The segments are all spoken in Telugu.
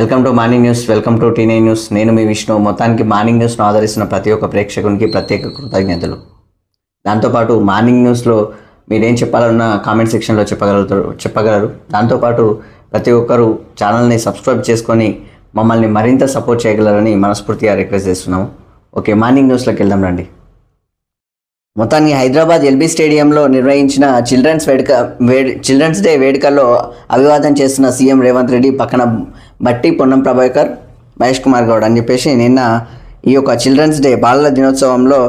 Welcome to morning news, welcome to T news. నేను మీ విష్ణు. మొత్తానికి మార్నింగ్ న్యూస్ను ఆదరిస్తున్న ప్రతి ఒక్క ప్రేక్షకునికి ప్రత్యేక కృతజ్ఞతలు. దాంతోపాటు మార్నింగ్ న్యూస్లో మీరేం చెప్పాలన్నా కామెంట్ సెక్షన్లో చెప్పగలరు. దాంతోపాటు ప్రతి ఒక్కరూ ఛానల్ని సబ్స్క్రైబ్ చేసుకొని మమ్మల్ని మరింత సపోర్ట్ చేయగలరని మనస్ఫూర్తిగా రిక్వెస్ట్ చేస్తున్నాము. ఓకే, మార్నింగ్ న్యూస్లోకి వెళ్దాం రండి. మొత్తానికి హైదరాబాద్ ఎల్బీ స్టేడియంలో నిర్వహించిన చిల్డ్రన్స్ డే వేడుకల్లో అభివాదం చేస్తున్న సీఎం రేవంత్ రెడ్డి పక్కన బట్టి పొన్నం ప్రభాకర్, మహేష్ కుమార్ గౌడ్ అని చెప్పేసి నిన్న ఈ యొక్క చిల్డ్రన్స్ డే బాలల దినోత్సవంలో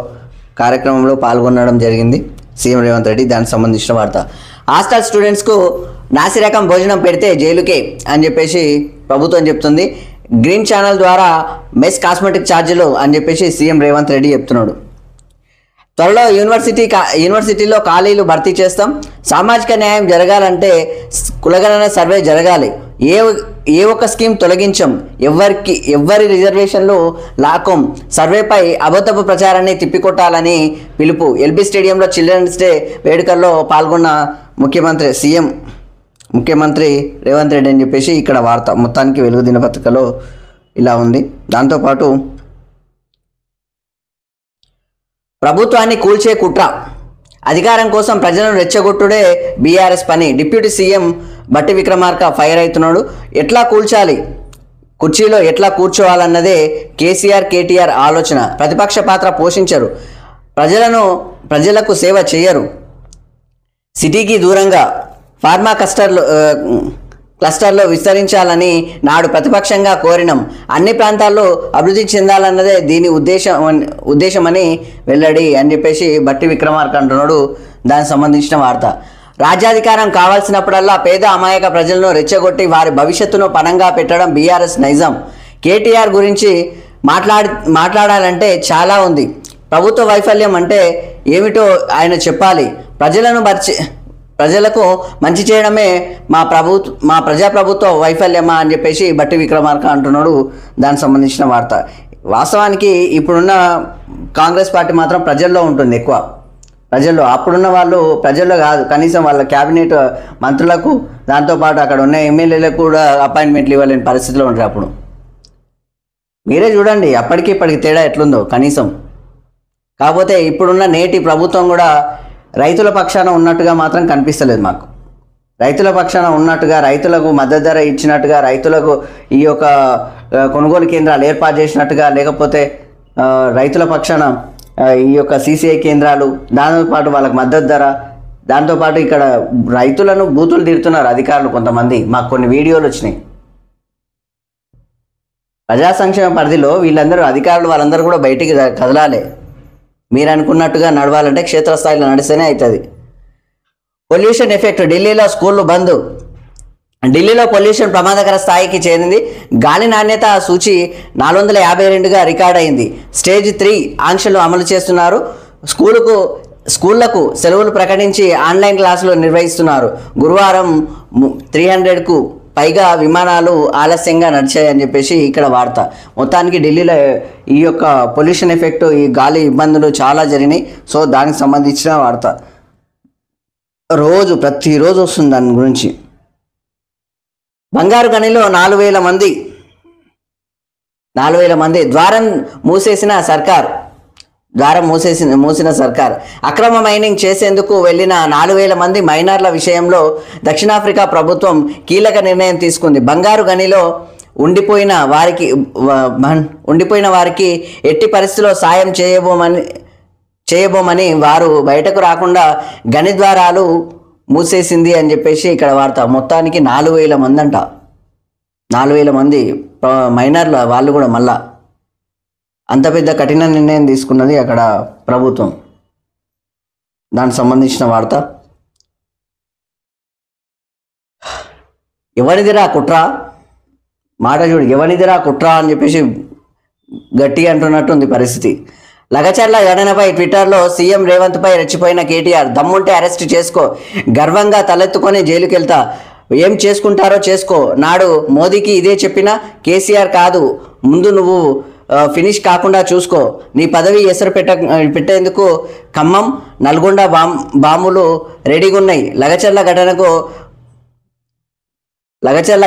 కార్యక్రమంలో పాల్గొనడం జరిగింది సీఎం రేవంత్ రెడ్డి. దానికి సంబంధించిన వార్త. హాస్టల్ స్టూడెంట్స్కు నాసిరకం భోజనం పెడితే జైలుకే అని చెప్పేసి ప్రభుత్వం చెప్తుంది. గ్రీన్ ఛానల్ ద్వారా మెస్ కాస్మెటిక్ ఛార్జీలు అని చెప్పేసి సీఎం రేవంత్ రెడ్డి చెప్తున్నాడు. త్వరలో యూనివర్సిటీలో ఖాళీలు భర్తీ చేస్తాం. సామాజిక న్యాయం జరగాలంటే కులగణన సర్వే జరగాలి. ఏ ఒక్క స్కీమ్ తొలగించం. ఎవ్వరి రిజర్వేషన్లు లాకం. సర్వేపై అబద్ధపు ప్రచారాన్ని తిప్పికొట్టాలని పిలుపు. ఎల్బీ స్టేడియంలో చిల్డ్రన్స్ డే వేడుకల్లో పాల్గొన్న ముఖ్యమంత్రి రేవంత్ రెడ్డి అని చెప్పేసి ఇక్కడ వార్త. మొత్తానికి వెలుగు దినపత్రికలో ఇలా ఉంది. దాంతోపాటు ప్రభుత్వాన్ని కూల్చే కుట్ర, అధికారం కోసం ప్రజలను రెచ్చగొట్టుడే బీఆర్ఎస్ పని. డిప్యూటీ సీఎం బట్టి విక్రమార్క ఫైర్ అవుతున్నాడు. ఎట్లా కూల్చాలి, కుర్చీలో ఎట్లా కూర్చోవాలన్నదే కేటీఆర్ ఆలోచన. ప్రతిపక్ష పాత్ర పోషించరు, ప్రజలకు సేవ చేయరు. సిటీకి దూరంగా ఫార్మా క్లస్టర్లో విస్తరించాలని నాడు ప్రతిపక్షంగా కోరినాం. అన్ని ప్రాంతాల్లో అభివృద్ధి చెందాలన్నదే దీని ఉద్దేశమని వెల్లడి అని చెప్పేసి బట్టి విక్రమార్క అంటున్నాడు. దానికి సంబంధించిన వార్త. రాజ్యాధికారం కావాల్సినప్పుడల్లా పేద అమాయక ప్రజలను రెచ్చగొట్టి వారి భవిష్యత్తును పణంగా పెట్టడం బీఆర్ఎస్ నైజం. కేటీఆర్ గురించి మాట్లాడాలంటే చాలా ఉంది. ప్రభుత్వ వైఫల్యం అంటే ఏమిటో ఆయన చెప్పాలి. ప్రజలకు మంచి చేయడమే మా ప్రజాప్రభుత్వ వైఫల్యమా అని చెప్పేసి బట్టి విక్రమార్క అంటున్నాడు. దానికి సంబంధించిన వార్త. వాస్తవానికి ఇప్పుడున్న కాంగ్రెస్ పార్టీ మాత్రం ప్రజల్లో ఉంటుంది ఎక్కువ. అప్పుడున్న వాళ్ళు ప్రజల్లో కాదు, కనీసం వాళ్ళ క్యాబినెట్ మంత్రులకు దాంతోపాటు అక్కడ ఉన్న ఎమ్మెల్యేలకు కూడా అపాయింట్మెంట్లు ఇవ్వలేని పరిస్థితిలో ఉంటారు. అప్పుడు మీరే చూడండి అప్పటికి ఇప్పటికి తేడా ఎట్లుందో కనీసం. కాకపోతే ఇప్పుడున్న నేటి ప్రభుత్వం కూడా రైతుల పక్షాన ఉన్నట్టుగా మాత్రం కనిపిస్తలేదు మాకు. రైతుల పక్షాన ఉన్నట్టుగా, రైతులకు మద్దతు ధర ఇచ్చినట్టుగా, రైతులకు ఈ యొక్క కొనుగోలు కేంద్రాలు ఏర్పాటు చేసినట్టుగా, లేకపోతే రైతుల పక్షాన ఈ యొక్క CCI కేంద్రాలు, దాంతోపాటు వాళ్ళకి మద్దతు ధర, దాంతోపాటు ఇక్కడ రైతులను బూతులు తిడుతున్నారు అధికారులు కొంతమంది. మాకు కొన్ని వీడియోలు వచ్చినాయి. ప్రజా సంక్షేమ పరిధిలో వీళ్ళందరూ అధికారులు వాళ్ళందరూ కూడా బయటికి కదలాలి. మీరు అనుకున్నట్టుగా నడవాలంటే క్షేత్రస్థాయిలో నడిస్తేనే అవుతుంది. Pollution effect. ఢిల్లీలో స్కూళ్ళు బంద్. ఢిల్లీలో పొల్యూషన్ ప్రమాదకర స్థాయికి చేరింది. గాలి నాణ్యత సూచి 452గా రికార్డ్ అయింది. స్టేజ్ 3 ఆంక్షలు అమలు చేస్తున్నారు. స్కూళ్లకు సెలవులు ప్రకటించి ఆన్లైన్ క్లాసులు నిర్వహిస్తున్నారు. గురువారం 300కు పైగా విమానాలు ఆలస్యంగా నడిచాయని చెప్పేసి ఇక్కడ వార్త. మొత్తానికి ఢిల్లీలో ఈ యొక్క పొల్యూషన్ ఎఫెక్ట్, ఈ గాలి ఇబ్బందులు చాలా జరిగినాయి. సో దానికి సంబంధించిన వార్త ప్రతిరోజు వస్తుంది దాని గురించి. బంగారు గనిలో 4,000 మంది. ద్వారం మూసిన సర్కార్. అక్రమ మైనింగ్ చేసేందుకు వెళ్లిన 4,000 మంది మైనర్ల విషయంలో దక్షిణాఫ్రికా ప్రభుత్వం కీలక నిర్ణయం తీసుకుంది. బంగారు గనిలో ఉండిపోయిన వారికి ఎట్టి పరిస్థితుల్లో సాయం చేయబోమని వారు బయటకు రాకుండా గని ద్వారాలు మూసేసింది అని చెప్పేసి ఇక్కడ వార్త. మొత్తానికి 4,000 మంది అంట. 4,000 మంది మైనర్ల వాళ్ళు కూడా మళ్ళా అంత పెద్ద కఠిన నిర్ణయం తీసుకున్నది అక్కడ ప్రభుత్వం. దానికి సంబంధించిన వార్త. ఎవరిదిరా కుట్ర మాట చూడు. ఎవరిదిరా కుట్ర అని చెప్పేసి గట్టిగా అంటున్నట్టుంది పరిస్థితి. లగచర్ల ఘటనపై ట్విట్టర్లో సీఎం రేవంత్ పై రెచ్చిపోయిన కేటీఆర్. దమ్ముంటే అరెస్ట్ చేసుకో, గర్వంగా తలెత్తుకొని జైలుకెళ్తా, ఏం చేసుకుంటారో చేసుకో. నాడు మోదీకి ఇదే చెప్పిన కేసీఆర్ కాదు, ముందు నువ్వు ఫినిష్ కాకుండా చూసుకో. నీ పదవి ఎసరు పెట్టేందుకు ఖమ్మం, నల్గొండ బాంబులు రెడీగా ఉన్నాయి. లగచర్ల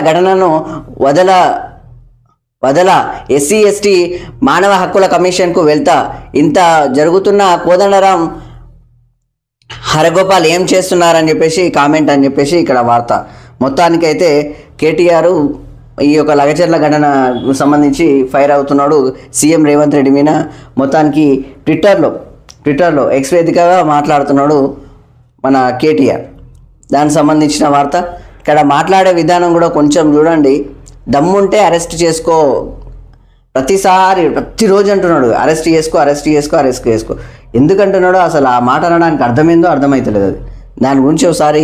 ఘటనను వదల, ఎస్సీ ఎస్టీ మానవ హక్కుల కమిషన్కు వెళ్తా, ఇంత జరుగుతున్న కోదండరాం హరగోపాల్ ఏం చేస్తున్నారని చెప్పేసి కామెంట్ అని చెప్పేసి ఇక్కడ వార్త. మొత్తానికైతే కేటీఆర్ ఈ యొక్క లగచర్ల ఘటనకు సంబంధించి ఫైర్ అవుతున్నాడు సీఎం రేవంత్ రెడ్డి మీద. మొత్తానికి ట్విట్టర్లో ఎక్స్ వేదికగా మాట్లాడుతున్నాడు మన కేటీఆర్. దానికి సంబంధించిన వార్త. ఇక్కడ మాట్లాడే విధానం కూడా కొంచెం చూడండి. దమ్ముంటే అరెస్ట్ చేసుకో, ప్రతిరోజు అంటున్నాడు అరెస్ట్ చేసుకో. ఎందుకంటున్నాడో అసలు ఆ మాట అనడానికి అర్థమైందో అర్థమవుతలేదు. అది దాని గురించి ఒకసారి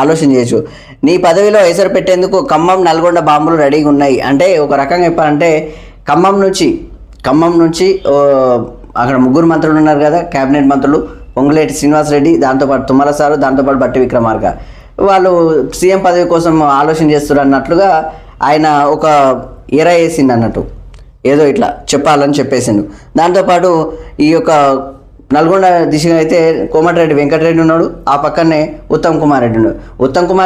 ఆలోచన చేయొచ్చు. నీ పదవిలో ఎసరు పెట్టేందుకు ఖమ్మం నల్గొండ బాంబులు రెడీగా ఉన్నాయి అంటే, ఒక రకంగా చెప్పాలంటే ఖమ్మం నుంచి అక్కడ 3 మంత్రులు ఉన్నారు కదా, క్యాబినెట్ మంత్రులు, పొంగులేటి శ్రీనివాసరెడ్డి, దాంతోపాటు తుమ్మల సారు, దాంతోపాటు బట్టి విక్రమార్క, వాళ్ళు సీఎం పదవి కోసం ఆలోచన చేస్తున్నారు అన్నట్లుగా ఆయన ఒక ఎర వేసిండు అన్నట్టు, ఏదో ఇట్లా చెప్పాలని చెప్పేసిండు. దాంతోపాటు ఈ యొక్క నల్గొండ దిశగా అయితే కోమటిరెడ్డి వెంకటరెడ్డి ఉన్నాడు, ఆ పక్కనే ఉత్తమ్ కుమార్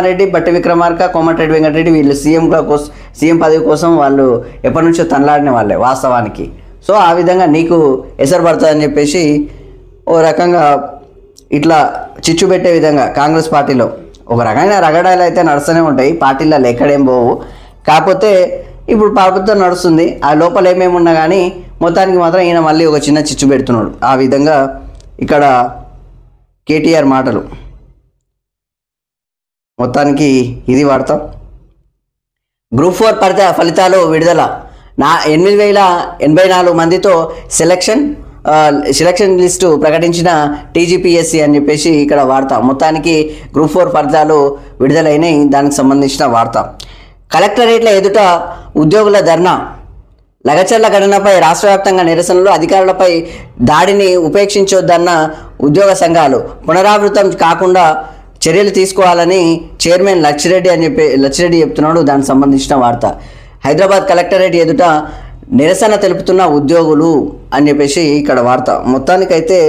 రెడ్డి, బట్టి విక్రమార్క, కోమటిరెడ్డి వెంకటరెడ్డి, వీళ్ళు సీఎం పదవి కోసం వాళ్ళు ఎప్పటి నుంచో తనలాడిన వాళ్ళే వాస్తవానికి. సో ఆ విధంగా నీకు ఎసరు పడుతుందని చెప్పేసి ఓ రకంగా ఇట్లా చిచ్చు పెట్టే విధంగా కాంగ్రెస్ పార్టీలో ఒక రకమైన రగడాలు అయితే నడుస్తూనే ఉంటాయి, పార్టీలలో ఎక్కడేం పోవు. కాకపోతే ఇప్పుడు ప్రభుత్వం నడుస్తుంది, ఆ లోపల ఏమేమి ఉన్నా కానీ మొత్తానికి మాత్రం ఈయన మళ్ళీ ఒక చిన్న చిచ్చు పెడుతున్నాడు. ఆ విధంగా ఇక్కడ కేటీఆర్ మాటలు. మొత్తానికి ఇది వార్త. గ్రూప్ 4 ఫలితాలు విడుదల. 8,084 మందితో సెలక్షన్ లిస్టు ప్రకటించిన టీజీపీఎస్సీ అని చెప్పేసి ఇక్కడ వార్త. మొత్తానికి గ్రూప్ 4 ఫలితాలు విడుదలైనాయి. దానికి సంబంధించిన వార్త. కలెక్టరేట్ల ఎదుట ఉద్యోగుల ధర్నా. లగచర్ల ఘటనపై రాష్ట్ర వ్యాప్తంగా నిరసనలు. అధికారులపై దాడిని ఉపేక్షించొద్దన్న ఉద్యోగ సంఘాలు. పునరావృతం కాకుండా చర్యలు తీసుకోవాలని చైర్మన్ లచ్చిరెడ్డి చెప్తున్నాడు. దానికి సంబంధించిన వార్త. హైదరాబాద్ కలెక్టరేట్ ఎదుట నిరసన తెలుపుతున్న ఉద్యోగులు అని చెప్పేసి ఇక్కడ వార్త. మొత్తానికైతే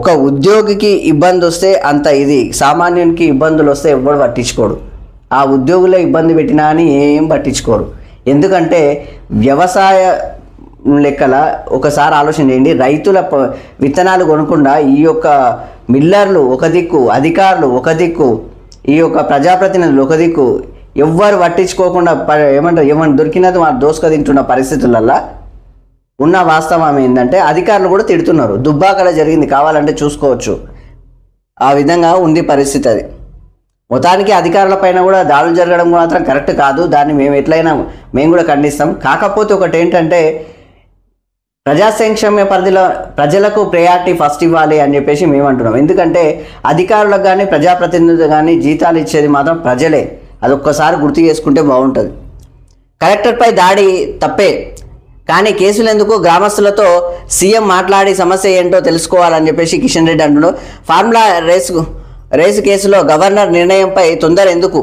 ఒక ఉద్యోగికి ఇబ్బంది వస్తే అంత ఇది, సామాన్యునికి ఇబ్బందులు వస్తే ఎవ్వడు పట్టించుకోడు. ఆ ఉద్యోగులే ఇబ్బంది పెట్టినా అని ఏం పట్టించుకోరు. ఎందుకంటే వ్యవసాయ లెక్కల ఒకసారి ఆలోచన చేయండి. రైతుల విత్తనాలు కొనకుండా ఈ యొక్క మిల్లర్లు ఒక దిక్కు, అధికారులు ఒక దిక్కు, ఈ యొక్క ప్రజాప్రతినిధులు ఒక దిక్కు, ఎవ్వరు పట్టించుకోకుండా ఏమన్నా దొరికినది వాళ్ళు దోసుక తింటున్న పరిస్థితులల్లో ఉన్న వాస్తవం ఏంటంటే అధికారులు కూడా తిడుతున్నారు. దుబ్బాకలో జరిగింది, కావాలంటే చూసుకోవచ్చు. ఆ విధంగా ఉంది పరిస్థితి. అది మొత్తానికి అధికారుల పైన కూడా దాడులు జరగడం మాత్రం కరెక్ట్ కాదు. దాన్ని మేము కూడా ఖండిస్తాం. కాకపోతే ఒకటి ఏంటంటే ప్రజా సంక్షేమ పరిధిలో ప్రజలకు ప్రయారిటీ ఫస్ట్ ఇవ్వాలి అని చెప్పేసి మేము అంటున్నాం. ఎందుకంటే అధికారులకు కానీ ప్రజాప్రతినిధులు కానీ జీతాలు ఇచ్చేది మాత్రం ప్రజలే. అదొక్కసారి గుర్తు చేసుకుంటే బాగుంటుంది. కలెక్టర్పై దాడి తప్పే, కానీ కేసులు ఎందుకు? గ్రామస్తులతో సీఎం మాట్లాడి సమస్య ఏంటో తెలుసుకోవాలని చెప్పేసి కిషన్ రెడ్డి అంటున్నాడు. ఫార్ములా రేసు కేసులో గవర్నర్ నిర్ణయంపై తొందర ఎందుకు?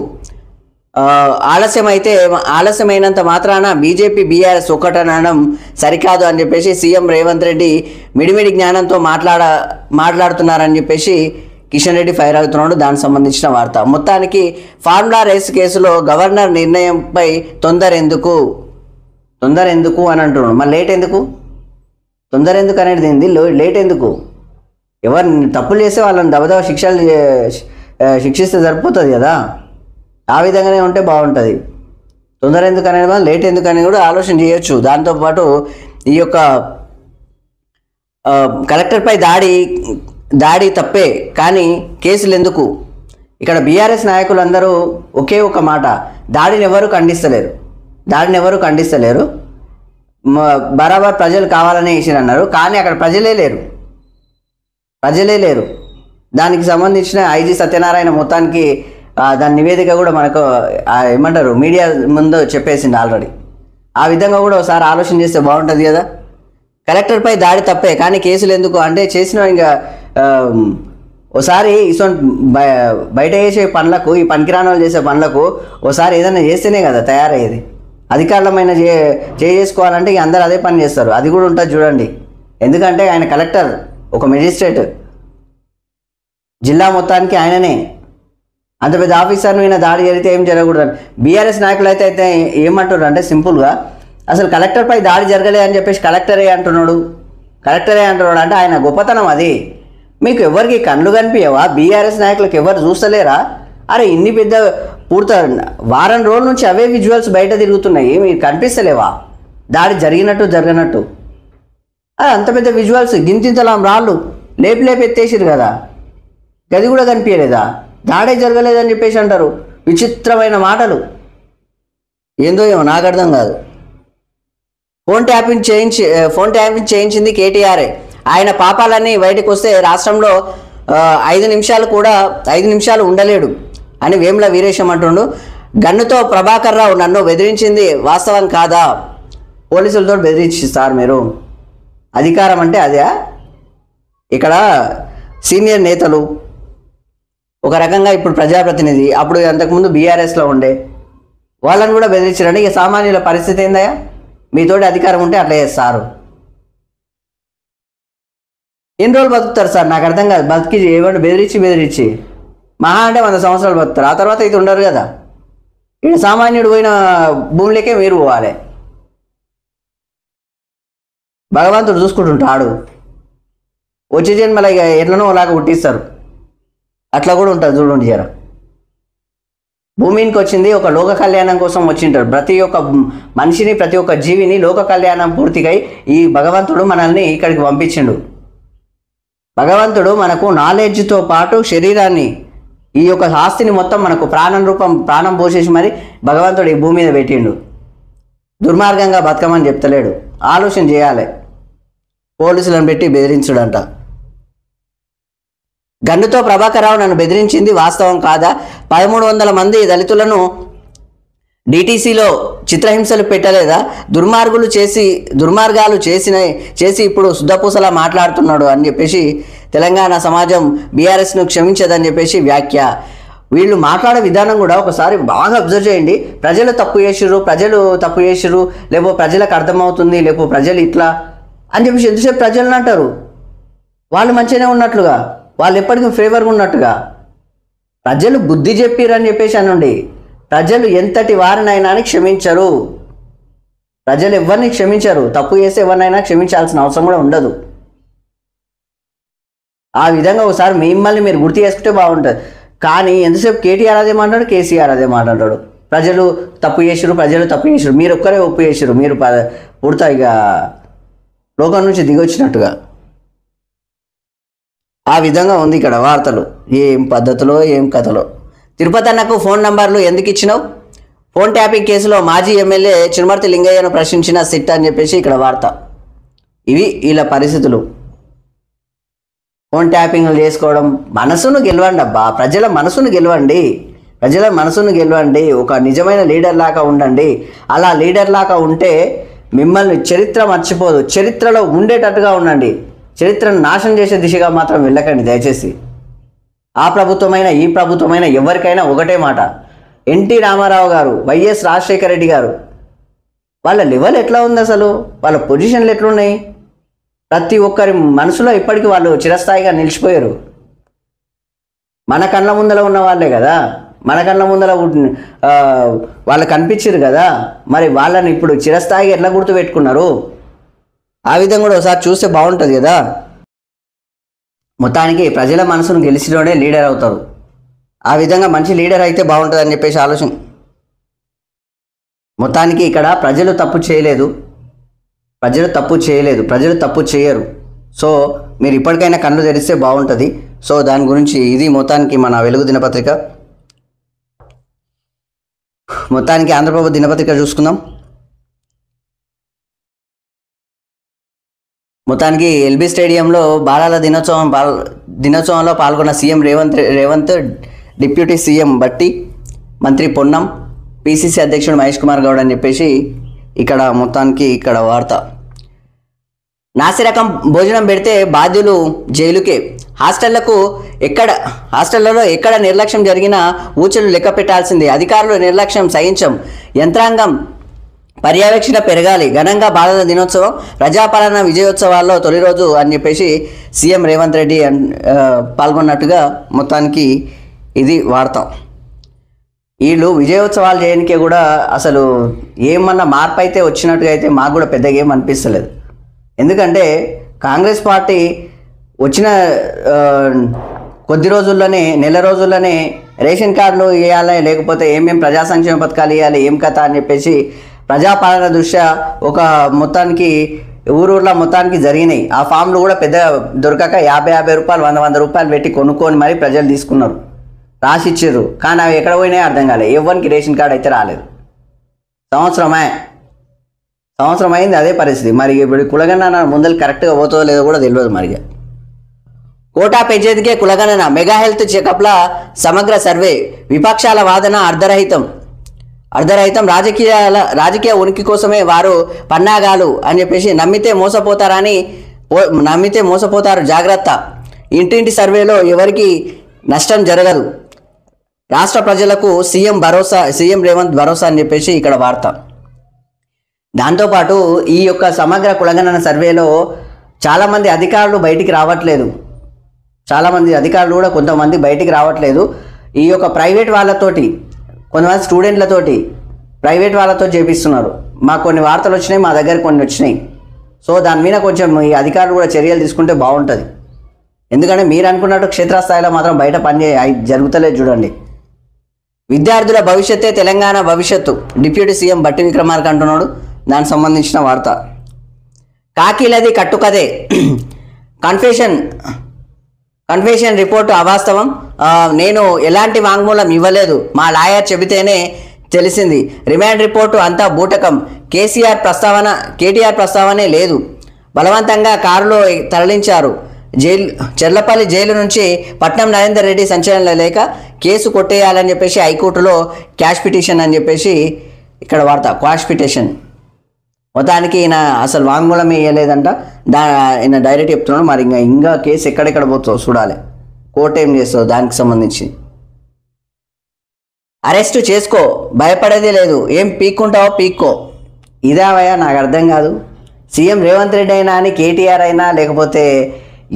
ఆలస్యమైనంత మాత్రాన బీజేపీ బీఆర్ఎస్ ఒకటనడం సరికాదు అని చెప్పేసి సీఎం రేవంత్ రెడ్డి మిడిమిడి జ్ఞానంతో మాట్లాడుతున్నారని చెప్పేసి కిషన్ రెడ్డి ఫైర్ అవుతున్నాడు. దానికి సంబంధించిన వార్త. మొత్తానికి ఫార్ములా రేసు కేసులో గవర్నర్ నిర్ణయంపై తొందర ఎందుకు అని అంటున్నాడు. మరి లేట్ ఎందుకు? తొందర ఎందుకు అనేది ఏంది? లేట్ ఎందుకు? ఎవరు తప్పులు చేస్తే వాళ్ళని దబదబ శిక్షిస్తే సరిపోతుంది కదా. ఆ విధంగానే ఉంటే బాగుంటుంది. తొందర ఎందుకు అనేది, లేట్ ఎందుకు అనేది కూడా ఆలోచన చేయొచ్చు. దాంతోపాటు ఈ యొక్క కలెక్టర్పై దాడి తప్పే, కానీ కేసులు ఎందుకు? ఇక్కడ బీఆర్ఎస్ నాయకులందరూ ఒకే ఒక మాట, దాడిని ఎవరు ఖండిస్తలేరు. బరాబర్ ప్రజలు కావాలనే వేసిరన్నారు, కానీ అక్కడ ప్రజలే లేరు. దానికి సంబంధించిన ఐజీ సత్యనారాయణ మొత్తానికి దాని నివేదిక కూడా మనకు మీడియా ముందు చెప్పేసింది ఆల్రెడీ. ఆ విధంగా కూడా ఒకసారి ఆలోచన చేస్తే బాగుంటుంది కదా. కలెక్టర్పై దాడి తప్పే, కానీ కేసులు ఎందుకు అంటే చేసిన ఇంకా ఒకసారి బయట చేసే పనులకు, ఈ పనికిరాని వాళ్ళు చేసే పనులకు ఒకసారి ఏదైనా చేస్తేనే కదా తయారయ్యేది. అధికారులమైన చేసుకోవాలంటే ఇక అందరూ అదే పని చేస్తారు. అది కూడా ఉంటుంది చూడండి. ఎందుకంటే ఆయన కలెక్టర్, ఒక మెజిస్ట్రేట్, జిల్లా మొత్తానికి ఆయననే. అంత పెద్ద ఆఫీసర్ మీద దాడి జరిగితే ఏం జరగకూడదు. బీఆర్ఎస్ నాయకులు అయితే ఏమంటారు అంటే సింపుల్గా అసలు కలెక్టర్పై దాడి జరగలే అని చెప్పేసి కలెక్టరే అంటున్నాడు అంటే ఆయన గొప్పతనం అది. మీకు ఎవరికి కళ్ళు కనిపించవా? బీఆర్ఎస్ నాయకులకు ఎవరు చూస్తలేరా? అరే ఇన్ని పెద్ద పూర్తి వారం రోజుల నుంచి అవే విజువల్స్ బయట తిరుగుతున్నాయి, మీకు కనిపిస్తలేవా దాడి జరగనట్టు? అంత పెద్ద విజువల్స్, గింతింతలాం రాళ్ళు లేపి ఎత్తేసిరు కదా, గది కూడా కనిపించలేదా? దాడే జరగలేదని చెప్పేసి అంటారు. విచిత్రమైన మాటలు. ఏందో ఏమో నాకు అర్థం కాదు. ఫోన్ ట్యాపింగ్ చేయించింది కేటీఆరే. ఆయన పాపాలన్నీ బయటకు వస్తే రాష్ట్రంలో 5 నిమిషాలు ఉండలేడు అని వేముల వీరేశం అంటుండు. గన్నుతో ప్రభాకర్ రావు నన్ను బెదిరించింది వాస్తవం కాదా? పోలీసులతో బెదిరించిస్తారు మీరు. అధికారం అంటే అదే. ఇక్కడ సీనియర్ నేతలు ఒక రకంగా, ఇప్పుడు ప్రజాప్రతినిధి, అప్పుడు అంతకుముందు బీఆర్ఎస్లో ఉండే వాళ్ళని కూడా బెదిరించారంటే ఇక సామాన్యుల పరిస్థితి ఏందయ్యా? మీతోటి అధికారం ఉంటే అట్లా చేస్తారు. ఎన్ని రోజులు బతుకుతారు సార్? నాకు అర్థం కాదు. బతికి ఏమంటే బెదిరించి మహా అంటే 100 సంవత్సరాలు బతుకుతారు. ఆ తర్వాత అయితే ఉండరు కదా. ఇక్కడ సామాన్యుడు పోయిన భూమిలోకే మీరు పోవాలి. భగవంతుడు చూసుకుంటుంటాడు. వచ్చే జన్మల ఇక ఎట్లనో అలాగా పుట్టిస్తారు. అట్లా కూడా ఉంటుంది చూడండి జర. భూమికి వచ్చింది ఒక లోక కళ్యాణం కోసం వచ్చింటారు. ప్రతి ఒక్క మనిషిని, ప్రతి ఒక్క జీవిని లోక కళ్యాణం పూర్తిగా ఈ భగవంతుడు మనల్ని ఇక్కడికి పంపించిండు. భగవంతుడు మనకు నాలెడ్జ్తో పాటు శరీరాన్ని, ఈ యొక్క ఆస్తిని మొత్తం మనకు ప్రాణం పోసేసి మరి భగవంతుడు ఈ భూమి మీద పెట్టిండు. దుర్మార్గంగా బతకమని చెప్తలేడు. ఆలోచన చేయాలి. పోలీసులను పెట్టి బెదిరించుడంట. గన్నుతో ప్రభాకర్ రావు నన్ను బెదిరించింది వాస్తవం కాదా? 1300 మంది దళితులను డిటీసీలో చిత్రహింసలు పెట్టలేదా? దుర్మార్గాలు చేసి ఇప్పుడు శుద్ధపూసలా మాట్లాడుతున్నాడు అని చెప్పేసి తెలంగాణ సమాజం బీఆర్ఎస్ను క్షమించదని చెప్పేసి వ్యాఖ్య. వీళ్ళు మాట్లాడే విధానం కూడా ఒకసారి బాగా అబ్జర్వ్ చేయండి. ప్రజలు తప్పు చేసిర్రు, లేకపోతే ప్రజలకు అర్థమవుతుంది, లేకపోతే ప్రజలు ఇట్లా అని చెప్పేసి ఎంతసేపు ప్రజలను అంటారు. వాళ్ళు మంచిగానే ఉన్నట్లుగా, వాళ్ళు ఎప్పటికీ ఫేవర్గా ఉన్నట్టుగా. ప్రజలు బుద్ధి చెప్పిరని చెప్పేసి అనండి. ప్రజలు ఎంతటి వారినైనా క్షమించరు. ప్రజలు ఎవరిని క్షమించరు. తప్పు చేస్తే ఎవరినైనా క్షమించాల్సిన అవసరం కూడా ఉండదు. ఆ విధంగా ఒకసారి మిమ్మల్ని మీరు గుర్తు చేసుకుంటే బాగుంటుంది. కానీ ఎంతసేపు కేటీఆర్ అదే మాట్లాడు, కేసీఆర్ అదే మాట్లాడాడు. ప్రజలు తప్పు చేసిరు, మీరు ఒక్కరే ఒప్పు చేసిరు, మీరు పూర్తిగా ఇక లోకం నుంచి దిగొచ్చినట్టుగా. ఆ విధంగా ఉంది ఇక్కడ వార్తలు. ఏం పద్ధతిలో ఏం కథలో. తిరుపతి అన్నకు ఫోన్ నంబర్లు ఎందుకు ఇచ్చినావు? ఫోన్ ట్యాపింగ్ కేసులో మాజీ ఎమ్మెల్యే చిరుమర్తి లింగయ్యను ప్రశ్నించిన సిట్ అని చెప్పేసి ఇక్కడ వార్త. ఇవి ఇలా పరిస్థితులు. ఫోన్ ట్యాపింగ్లు చేసుకోవడం. మనసును గెలవండి అబ్బా, ప్రజల మనసును గెలవండి. ఒక నిజమైన లీడర్ లాగా ఉండండి. అలా లీడర్ లాగా ఉంటే మిమ్మల్ని చరిత్ర మర్చిపోదు. చరిత్రలో ఉండేటట్టుగా ఉండండి. చరిత్రను నాశనం చేసే దిశగా మాత్రం వెళ్ళకండి దయచేసి. ఆ ప్రభుత్వమైనా ఈ ప్రభుత్వమైనా ఎవరికైనా ఒకటే మాట. ఎన్టీ రామారావు గారు, వైఎస్ రాజశేఖర రెడ్డి గారు, వాళ్ళ లెవెల్ ఎట్లా ఉంది, అసలు వాళ్ళ పొజిషన్లు ఎట్లున్నాయి? ప్రతి ఒక్కరి మనసులో ఇప్పటికీ వాళ్ళు చిరస్థాయిగా నిలిచిపోయారు. మన కళ్ళ ముందర ఉన్న వాళ్ళే కదా, మన కళ్ళ ముందర వాళ్ళు కనిపించారు కదా. మరి వాళ్ళని ఇప్పుడు చిరస్థాయిగా ఎట్లా గుర్తుపెట్టుకున్నారు? ఆ విధంగా కూడా ఒకసారి చూస్తే బాగుంటుంది కదా. మొత్తానికి ప్రజల మనసును గెలిచినోడే లీడర్ అవుతారు. ఆ విధంగా మంచి లీడర్ అయితే బాగుంటుంది అని చెప్పేసి ఆలోచన. మొత్తానికి ఇక్కడ ప్రజలు తప్పు చేయలేదు, ప్రజలు తప్పు చేయరు. సో మీరు ఇప్పటికైనా కళ్ళు తెరిస్తే బాగుంటుంది. సో దాని గురించి ఇది మొత్తానికి మన వెలుగు దినపత్రిక. మొత్తానికి ఆంధ్రప్రభ దినపత్రిక చూసుకుందాం. మొత్తానికి ఎల్బీ స్టేడియంలో బాలల దినోత్సవంలో పాల్గొన్న సీఎం రేవంత్, డిప్యూటీ సీఎం బట్టి, మంత్రి పొన్నం, పిసిసి అధ్యక్షుడు మహేష్ కుమార్ గౌడ్ అని చెప్పేసి ఇక్కడ మొత్తానికి ఇక్కడ వార్త. నాసిరకం భోజనం పెడితే బాధ్యులు జైలుకే. హాస్టళ్లలో ఎక్కడ నిర్లక్ష్యం జరిగినా ఊచలు లెక్క పెట్టాల్సిందే. అధికారులు నిర్లక్ష్యం సహించం. యంత్రాంగం పర్యవేక్షణ పెరగాలి. ఘనంగా బాలల దినోత్సవం, ప్రజాపాలన విజయోత్సవాల్లో తొలి రోజు అని చెప్పేసి సీఎం రేవంత్ రెడ్డి పాల్గొన్నట్టుగా మొత్తానికి ఇది వార్త. వీళ్ళు విజయోత్సవాలు చేయడానికే కూడా అసలు ఏమన్నా మార్పు అయితే వచ్చినట్టుగా అయితే మాకు కూడా పెద్దగా ఏం అనిపిస్తలేదు. ఎందుకంటే కాంగ్రెస్ పార్టీ వచ్చిన కొద్ది రోజుల్లోనే నెల రోజుల్లోనే రేషన్ కార్డులు ఇవ్వాలి, లేకపోతే ఏమేమి ప్రజా సంక్షేమ పథకాలు ఇవ్వాలి, ఏం కథ అని చెప్పేసి ప్రజాపాలన దృష్ట్యా ఒక మొత్తానికి ఊరూర్లో మొత్తానికి జరిగినాయి. ఆ ఫామ్లు కూడా పెద్ద దొరకక 50 రూపాయలు 100 రూపాయలు పెట్టి కొనుక్కొని మరి ప్రజలు తీసుకున్నారు, రాసిచ్చారు. కానీ అవి ఎక్కడ పోయినాయో అర్థం కాలేదు. ఎవరికి రేషన్ కార్డు అయితే రాలేదు. సంవత్సరం అయింది అదే పరిస్థితి. మరి ఇప్పుడు కులగణన ముందలు కరెక్ట్గా పోతుందో లేదో కూడా తెలియదు. మరిగా కోటా పెంచేందుకే కులగణన, మెగా హెల్త్ చెకప్ల సమగ్ర సర్వే, విపక్షాల వాదన అర్ధరహితం. రాజకీయ ఉనికి కోసమే వారు పన్నాగాలు అని చెప్పేసి నమ్మితే మోసపోతారు జాగ్రత్త. ఇంటింటి సర్వేలో ఎవరికి నష్టం జరగదు. రాష్ట్ర ప్రజలకు సీఎం రేవంత్ భరోసా అని చెప్పేసి ఇక్కడ వార్త. దాంతోపాటు ఈ యొక్క సమగ్ర కులగణన సర్వేలో చాలామంది అధికారులు బయటికి రావట్లేదు. కొంతమంది బయటికి రావట్లేదు. ఈ యొక్క ప్రైవేట్ వాళ్ళతోటి, కొంతమంది స్టూడెంట్లతోటి ప్రైవేట్ వాళ్ళతో చేపిస్తున్నారు. మాకు కొన్ని వార్తలు వచ్చినాయి, మా దగ్గర కొన్ని వచ్చినాయి. సో దాని మీద కొంచెం ఈ అధికారులు కూడా చర్యలు తీసుకుంటే బాగుంటుంది. ఎందుకంటే మీరు అనుకున్నట్టు క్షేత్రస్థాయిలో మాత్రం బయట జరుగుతలేదు. చూడండి, విద్యార్థుల భవిష్యత్తే తెలంగాణ భవిష్యత్తు, డిప్యూటీ సీఎం బట్టి విక్రమార్క అంటున్నాడు. దానికి సంబంధించిన వార్త. కాకిలది కట్టుకదే, కన్ఫెషన్ రిపోర్టు అవాస్తవం, నేను ఎలాంటి వాంగ్మూలం ఇవ్వలేదు, మా లాయర్ చెబితేనే తెలిసింది. రిమాండ్ రిపోర్టు అంతా బూటకం, కేటీఆర్ ప్రస్తావనే లేదు. బలవంతంగా కారులో తరలించారు. చెర్లపల్లి జైలు నుంచి పట్నం నరేందర్ రెడ్డి సంచలన లేఖ, కేసు కొట్టేయాలని చెప్పేసి హైకోర్టులో క్వాష్ పిటిషన్ అని చెప్పేసి ఇక్కడ వార్త. క్వాష్ పిటిషన్ మొత్తానికి ఈయన అసలు వాంగ్మూలం ఇవ్వలేదంట. ఈయన డైరెక్ట్ చెప్తున్నాడు. మరి ఇంకా కేసు ఎక్కడెక్కడ పోతుందో చూడాలి, కోర్టు ఏం చేస్తుందో దానికి సంబంధించి. అరెస్టు చేసుకో, భయపడేదే లేదు, ఏం పీక్కుంటావో పీక్కో. ఇదావయ్యా నాకు అర్థం కాదు. సీఎం రేవంత్ రెడ్డి అయినా అని కేటీఆర్ అయినా లేకపోతే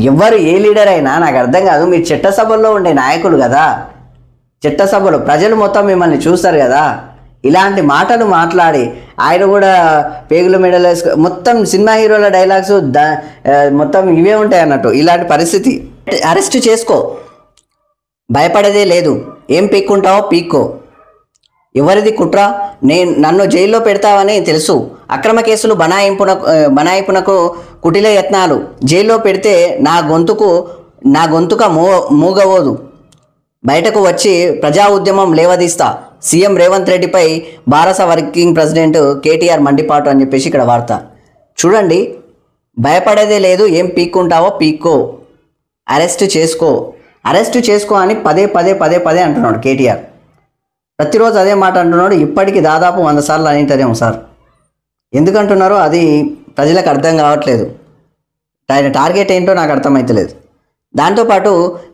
ఎవరు ఏ లీడర్ అయినా నాకు అర్థం కాదు. మీరు చట్టసభల్లో ఉండే నాయకులు కదా, చట్టసభలో ప్రజలు మొత్తం మిమ్మల్ని చూస్తారు కదా. ఇలాంటి మాటలు మాట్లాడి ఆయన కూడా పేగులు మెడలు మొత్తం సినిమా హీరోల డైలాగ్స్ మొత్తం ఇవే ఉంటాయి అన్నట్టు. ఇలాంటి పరిస్థితి. అరెస్ట్ చేసుకో, భయపడేదే లేదు, ఏం పీక్కుంటావో పీక్కో. ఎవరిది కుట్ర? నన్ను జైల్లో పెడతావని తెలుసు. అక్రమ కేసులు బనాయింపునకు కుటిల యత్నాలు. జైల్లో పెడితే నా గొంతుక మూగవోదు. బయటకు వచ్చి ప్రజా ఉద్యమం లేవదీస్తా. సీఎం రేవంత్ రెడ్డిపై భారత వర్కింగ్ ప్రెసిడెంట్ కేటీఆర్ మండిపాటు అని చెప్పేసి ఇక్కడ వార్త. చూడండి, భయపడేదే లేదు, ఏం పీక్కుంటావో పీక్కో. అరెస్ట్ చేసుకో అని పదే అంటున్నాడు కేటీఆర్. ప్రతిరోజు అదే మాట అంటున్నాడు. ఇప్పటికీ దాదాపు 100 సార్లు అనింటదేమో సార్. ఎందుకంటున్నారో అది ప్రజలకు అర్థం కావట్లేదు. ఆయన టార్గెట్ ఏంటో నాకు అర్థమవుతలేదు. దాంతోపాటు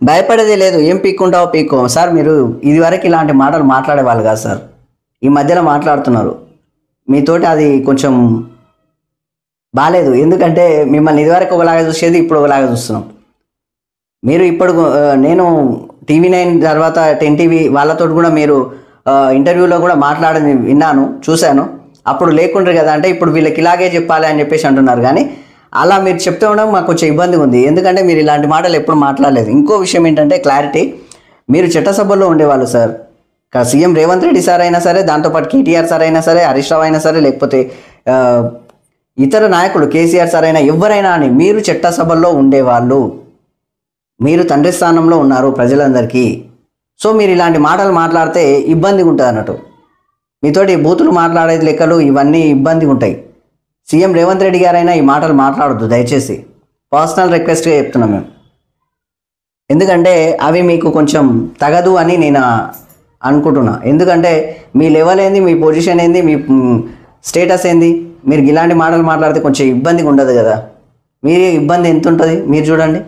భయపడేదే లేదు, ఏం పీక్కుంటావో పీక్కో. సార్ మీరు ఇదివరకు ఇలాంటి మాటలు మాట్లాడేవాళ్ళు కాదు సార్, ఈ మధ్యలో మాట్లాడుతున్నారు. మీతోటి అది కొంచెం బాగాలేదు. ఎందుకంటే మిమ్మల్ని ఇదివరకు ఒకలాగా చూసేది ఇప్పుడు ఒకలాగా చూస్తున్నాం. మీరు ఇప్పుడు నేను TV9 తర్వాత 10 TV వాళ్ళతో కూడా మీరు ఇంటర్వ్యూలో కూడా మాట్లాడని విన్నాను, చూశాను. అప్పుడు లేకుండ్రు కదా అంటే ఇప్పుడు వీళ్ళకి ఇలాగే చెప్పాలి అని చెప్పేసి అంటున్నారు. కానీ అలా మీరు చెప్తూ ఉండడం మాకు కొంచెం ఇబ్బందిగా ఉంది. ఎందుకంటే మీరు ఇలాంటి మాటలు ఎప్పుడు మాట్లాడలేదు. ఇంకో విషయం ఏంటంటే క్లారిటీ, మీరు చట్టసభల్లో ఉండేవాళ్ళు sir. CM Revanth Reddy sir అయినా సరే, దాంతోపాటు కేటీఆర్ సార్ అయినా సరే, హరీష్ రావు అయినా సరే, లేకపోతే ఇతర నాయకులు కేసీఆర్ సార్ అయినా ఎవరైనా అని మీరు చట్టసభల్లో ఉండేవాళ్ళు. మీరు తండ్రి స్థానంలో ఉన్నారు ప్రజలందరికీ. సో మీరు ఇలాంటి మాటలు మాట్లాడితే ఇబ్బందిగా ఉంటుంది అన్నట్టు. మీతోటి బూతులు మాట్లాడేది లెక్కలు ఇవన్నీ ఇబ్బందిగా ఉంటాయి. సీఎం రేవంత్ రెడ్డి గారైనా ఈ మాటలు మాట్లాడొద్దు దయచేసి, పర్సనల్ రిక్వెస్ట్గా చెప్తున్నాం మేము. ఎందుకంటే అవి మీకు కొంచెం తగదు అని నేను అనుకుంటున్నా. ఎందుకంటే మీ లెవెల్ ఏంది, మీ పొజిషన్ ఏంది, మీ స్టేటస్ ఏంది, మీరు ఇలాంటి మాటలు మాట్లాడితే కొంచెం ఇబ్బందిగా ఉండదు కదా. మీరే ఇబ్బంది ఎంత ఉంటుంది మీరు చూడండి.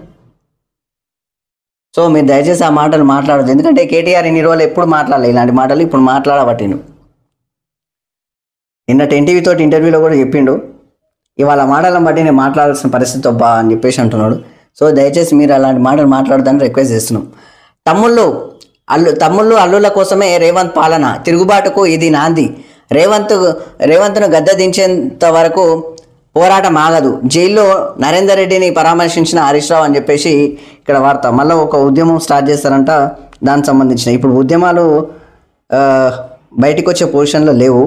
సో మీరు దయచేసి ఆ మాటలు మాట్లాడదు. ఎందుకంటే కేటీఆర్ ఇన్ని రోజులు ఎప్పుడు మాట్లాడలేదు ఇలాంటి మాటలు, ఇప్పుడు మాట్లాడబట్టిను. నిన్న 10 TV తోటి ఇంటర్వ్యూలో కూడా చెప్పిండు, ఇవాళ మాటలను బట్టి నేను మాట్లాడాల్సిన పరిస్థితి అబ్బా అని చెప్పేసి అంటున్నాడు. సో దయచేసి మీరు అలాంటి మాటలు మాట్లాడదని రిక్వెస్ట్ చేస్తున్నాం. తమ్ముళ్ళు తమ్ముళ్ళు అల్లుల కోసమే రేవంత్ పాలన, తిరుగుబాటుకు ఇది నాంది, రేవంత్ను గద్దె దించేంత వరకు పోరాటం ఆగదు, జైల్లో నరేందర్ రెడ్డిని పరామర్శించిన హరీష్ రావు అని చెప్పేసి ఇక్కడ వార్త. మళ్ళీ ఒక ఉద్యమం స్టార్ట్ చేస్తారంట దానికి సంబంధించిన. ఇప్పుడు ఉద్యమాలు బయటికి వచ్చే పొజిషన్లో లేవు,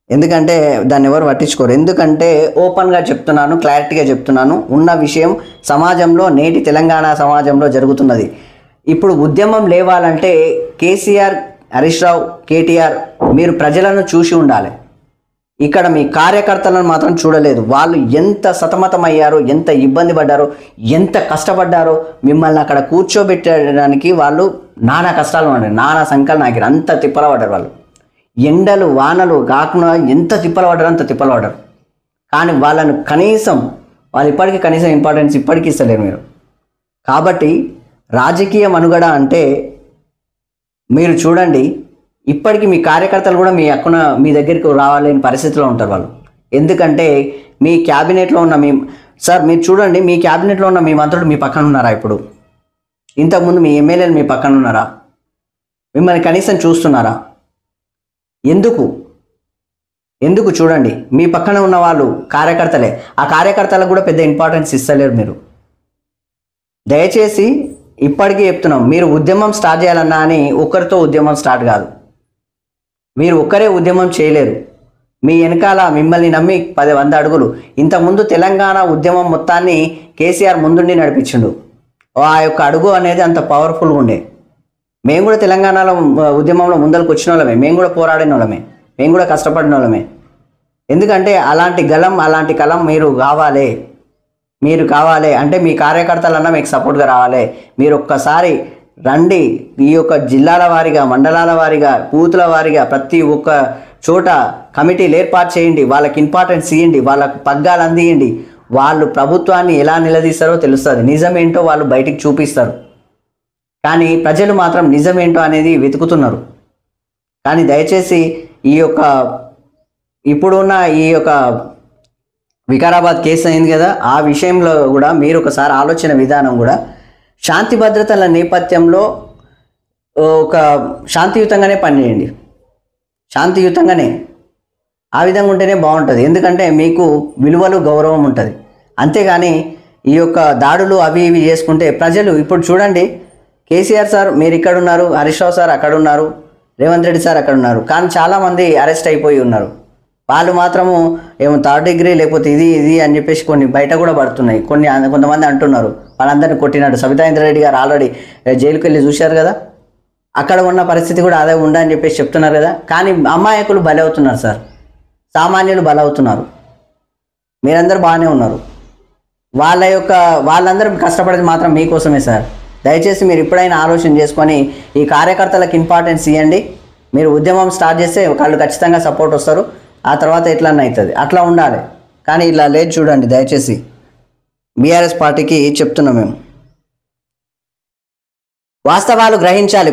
ఎందుకంటే దాన్ని ఎవరు పట్టించుకోరు. ఎందుకంటే ఓపెన్గా చెప్తున్నాను, క్లారిటీగా చెప్తున్నాను, ఉన్న విషయం సమాజంలో, నేటి తెలంగాణ సమాజంలో జరుగుతున్నది. ఇప్పుడు ఉద్యమం లేవాలంటే కేసీఆర్, హరీష్ రావు, కేటీఆర్ మీరు ప్రజలను చూసి ఉండాలి. ఇక్కడ మీ కార్యకర్తలను మాత్రం చూడలేదు. వాళ్ళు ఎంత సతమతమయ్యారో, ఎంత ఇబ్బంది పడ్డారో, ఎంత కష్టపడ్డారో, మిమ్మల్ని అక్కడ కూర్చోబెట్టడానికి వాళ్ళు నానా కష్టాలు పడ్డారు, నానా సంకలు నాకిరు, అంత తిప్పల పడ్డారు వాళ్ళు. ఎండలు వానలు కాకుండా ఎంత తిప్పలు పడ్డారు, అంత తిప్పలు పడ్డారు. కానీ వాళ్ళను వాళ్ళు ఇప్పటికీ కనీసం ఇంపార్టెన్స్ ఇప్పటికీ ఇస్తలేరు మీరు. కాబట్టి రాజకీయ మనుగడ అంటే మీరు చూడండి, ఇప్పటికీ మీ కార్యకర్తలు కూడా మీ దగ్గరికి రావాలని పరిస్థితిలో ఉంటారు వాళ్ళు. ఎందుకంటే మీ క్యాబినెట్లో ఉన్న సార్ మీరు చూడండి, మీ క్యాబినెట్లో ఉన్న మీ మంత్రులు మీ పక్కన ఉన్నారా? ఇప్పుడు ఇంతకుముందు మీ ఎమ్మెల్యేలు మీ పక్కన ఉన్నారా? మిమ్మల్ని కనీసం చూస్తున్నారా? ఎందుకు చూడండి, మీ పక్కన ఉన్న వాళ్ళు కార్యకర్తలే. ఆ కార్యకర్తలకు కూడా పెద్ద ఇంపార్టెన్స్ ఇస్తలేరు మీరు. దయచేసి ఇప్పటికీ చెప్తున్నాం, మీరు ఉద్యమం స్టార్ట్ చేయాలన్నా అని ఒక్కరితో ఉద్యమం స్టార్ట్ కాదు. మీరు ఒక్కరే ఉద్యమం చేయలేరు. మీ వెనకాల మిమ్మల్ని నమ్మి 100 అడుగులు. ఇంతకుముందు తెలంగాణ ఉద్యమం మొత్తాన్ని కేసీఆర్ ముందుండి నడిపించిండు. ఆ యొక్క అడుగు అనేది అంత పవర్ఫుల్గా ఉండే. మేము కూడా తెలంగాణలో ఉద్యమంలో ముందరకు వచ్చిన వాళ్ళమే, మేము కూడా పోరాడిన వాళ్ళమే, మేము కూడా కష్టపడిన వాళ్ళమే. ఎందుకంటే అలాంటి కలం మీరు కావాలి అంటే మీ కార్యకర్తలన్నా మీకు సపోర్ట్గా రావాలి. మీరు ఒక్కసారి రండి, ఈ యొక్క జిల్లాల వారీగా, మండలాల వారీగా, బూతుల వారీగా ప్రతి ఒక్క చోట కమిటీలు ఏర్పాటు చేయండి, వాళ్ళకి ఇంపార్టెన్స్ ఇవ్వండి, వాళ్ళకు పగ్గాలు అందియండి. వాళ్ళు ప్రభుత్వాన్ని ఎలా నిలదీస్తారో తెలుస్తుంది, నిజమేంటో వాళ్ళు బయటికి చూపిస్తారు. కానీ ప్రజలు మాత్రం నిజమేంటో అనేది వెతుకుతున్నారు. కానీ దయచేసి ఇప్పుడున్న ఈ యొక్క వికారాబాద్ కేసు అయింది కదా, ఆ విషయంలో కూడా మీరు ఒకసారి ఆలోచన విధానం కూడా శాంతి భద్రతల నేపథ్యంలో ఒక శాంతియుతంగానే పనిచేయండి, శాంతియుతంగానే. ఆ విధంగా ఉంటేనే బాగుంటుంది. ఎందుకంటే మీకు విలువలు, గౌరవం ఉంటుంది. అంతేగాని ఈ యొక్క దాడులు అవి ఇవి చేసుకుంటే ప్రజలు, ఇప్పుడు చూడండి, కేసీఆర్ సార్ మీరు ఇక్కడ ఉన్నారు, హరీష్ రావు సార్ అక్కడ ఉన్నారు, రేవంత్ రెడ్డి సార్ అక్కడ ఉన్నారు, కానీ చాలామంది అరెస్ట్ అయిపోయి ఉన్నారు. వాళ్ళు మాత్రము ఏమో 3rd డిగ్రీ లేకపోతే ఇది అని చెప్పేసి కొన్ని బయట కూడా పడుతున్నాయి. కొంతమంది అంటున్నారు వాళ్ళందరినీ కొట్టినట్టు. సబితా ఇంద్రారెడ్డి గారు ఆల్రెడీ జైలుకి వెళ్ళి చూశారు కదా, అక్కడ ఉన్న పరిస్థితి కూడా అదే ఉండని చెప్పేసి చెప్తున్నారు కదా. కానీ అమాయకులు బలవుతున్నారు సార్, సామాన్యులు బలవుతున్నారు. మీరందరూ బాగానే ఉన్నారు. వాళ్ళందరూ కష్టపడేది మాత్రం మీకోసమే సార్. దయచేసి మీరు ఇప్పుడైనా ఆలోచన చేసుకొని ఈ కార్యకర్తలకు ఇంపార్టెన్స్ ఇవ్వండి. మీరు ఉద్యమం స్టార్ట్ చేస్తే వాళ్ళు ఖచ్చితంగా సపోర్ట్ వస్తారు. ఆ తర్వాత ఎట్లన్నా అవుతుంది, అట్లా ఉండాలి. కానీ ఇలా లేదు చూడండి. దయచేసి బీఆర్ఎస్ పార్టీకి చెప్తున్నాం మేము, వాస్తవాలు గ్రహించాలి,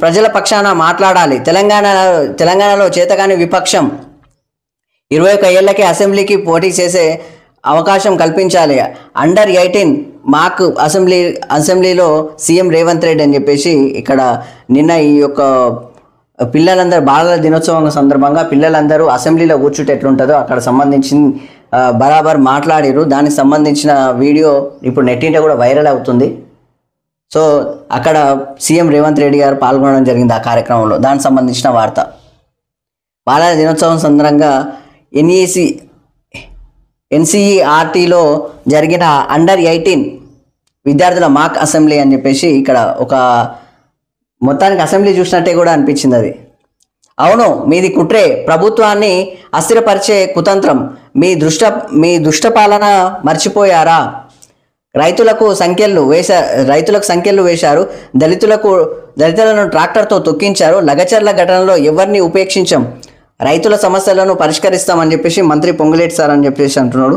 ప్రజల పక్షాన మాట్లాడాలి. తెలంగాణలో చేతగాని విపక్షం 21 ఏళ్లకే అసెంబ్లీకి పోటీ చేసే అవకాశం కల్పించాలి. అండర్ 18 మాకు అసెంబ్లీలో సీఎం రేవంత్ రెడ్డి అని చెప్పేసి ఇక్కడ నిన్న ఈ యొక్క పిల్లలందరూ బాలల దినోత్సవం సందర్భంగా పిల్లలందరూ అసెంబ్లీలో కూర్చుంటే ఎట్లుంటుందో అక్కడ సంబంధించి బరాబర్ మాట్లాడారు. దానికి సంబంధించిన వీడియో ఇప్పుడు నెట్టింట కూడా వైరల్ అవుతుంది. సో అక్కడ సీఎం రేవంత్ రెడ్డి గారు పాల్గొనడం జరిగింది ఆ కార్యక్రమంలో. దానికి సంబంధించిన వార్త. బాలల దినోత్సవం సందర్భంగా ఎన్సీఈఆర్టీలో జరిగిన అండర్ 18 విద్యార్థుల మాక్ అసెంబ్లీ అని చెప్పేసి ఇక్కడ ఒక మొత్తానికి అసెంబ్లీ చూసినట్టే కూడా అనిపించింది అది. అవును, మీది కుట్రే, ప్రభుత్వాన్ని అస్థిరపరిచే కుతంత్రం, మీ దుష్ట పాలన మర్చిపోయారా? రైతులకు సంఖ్యలు వేశారు, దళితులను ట్రాక్టర్తో తొక్కించారు, లగచర్ల ఘటనలో ఎవరిని ఉపేక్షించాం, రైతుల సమస్యలను పరిష్కరిస్తామని చెప్పేసి మంత్రి పొంగులేటి సార్ అని చెప్పేసి అంటున్నాడు.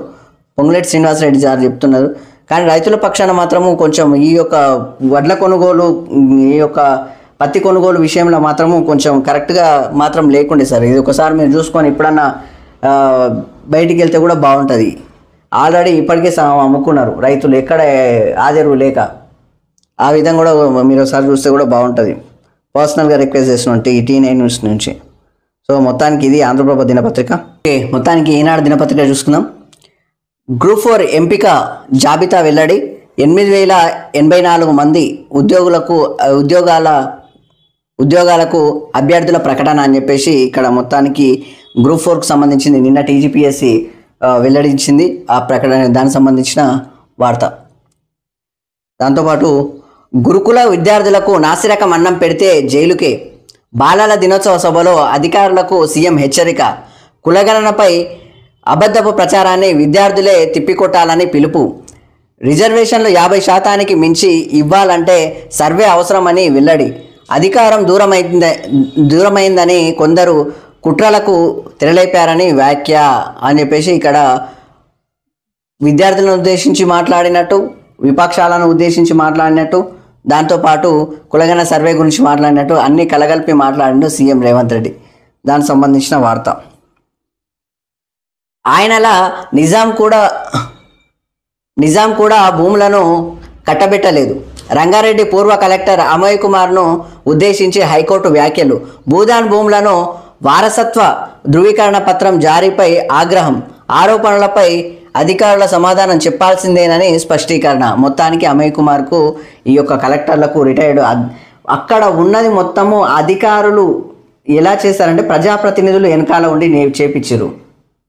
పొంగులేటి శ్రీనివాసరెడ్డి సార్ చెప్తున్నారు. కానీ రైతుల పక్షాన మాత్రము కొంచెం ఈ యొక్క వడ్ల కొనుగోలు, ఈ యొక్క పత్తి కొనుగోలు విషయంలో మాత్రము కొంచెం కరెక్ట్గా మాత్రం లేకుండే సార్. ఇది ఒకసారి మీరు చూసుకొని ఎప్పుడన్నా బయటికి వెళ్తే కూడా బాగుంటుంది. ఆల్రెడీ ఇప్పటికే అమ్ముకున్నారు రైతులు, ఎక్కడ ఆదరువు లేక. ఆ విధంగా కూడా మీరు ఒకసారి చూస్తే కూడా బాగుంటుంది. పర్సనల్గా రిక్వెస్ట్ చేస్తున్నాం T9 న్యూస్ నుంచి. సో మొత్తానికి ఇది ఆంధ్రప్రభ దినపత్రిక. ఓకే, మొత్తానికి ఈనాడు దినపత్రిక చూసుకుందాం. గ్రూప్ 4 ఎంపిక జాబితా వెల్లడి. 8,084 మంది ఉద్యోగాలకు అభ్యర్థుల ప్రకటన అని చెప్పేసి ఇక్కడ మొత్తానికి గ్రూప్ 4కు సంబంధించింది నిన్న TGPSC వెల్లడించింది ఆ ప్రకటన, దానికి సంబంధించిన వార్త. దాంతోపాటు గురుకుల విద్యార్థులకు నాసిరకం అన్నం పెడితే జైలుకే. బాలల దినోత్సవ సభలో అధికారులకు సీఎం హెచ్చరిక. కులగణనపై అబద్ధపు ప్రచారాన్ని విద్యార్థులే తిప్పికొట్టాలని పిలుపు. రిజర్వేషన్లు 50% మించి ఇవ్వాలంటే సర్వే అవసరమని వెల్లడి. అధికారం దూరమైందని కొందరు కుట్రలకు తెరలేపారని వ్యాఖ్య అని చెప్పేసి ఇక్కడ విద్యార్థులను ఉద్దేశించి మాట్లాడినట్టు, విపక్షాలను ఉద్దేశించి మాట్లాడినట్టు, దాంతోపాటు కులగణ సర్వే గురించి మాట్లాడినట్టు అన్నీ కలగలిపి మాట్లాడిండు సీఎం రేవంత్ రెడ్డి. దానికి సంబంధించిన వార్త. ఆయనలా నిజాం కూడా భూములను కట్టబెట్టలేదు. రంగారెడ్డి పూర్వ కలెక్టర్ అమయ్ కుమార్ను ఉద్దేశించి హైకోర్టు వ్యాఖ్యలు. భూదాన్ భూములను వారసత్వ ధృవీకరణ పత్రం జారీపై ఆగ్రహం. ఆరోపణలపై అధికారుల సమాధానం చెప్పాల్సిందేనని స్పష్టీకరణ. మొత్తానికి అమయ్ కుమార్కు ఈ యొక్క కలెక్టర్లకు రిటైర్డ్ అక్కడ ఉన్నది మొత్తము అధికారులు ఎలా చేశారంటే ప్రజాప్రతినిధులు వెనకాల ఉండి చేపించారు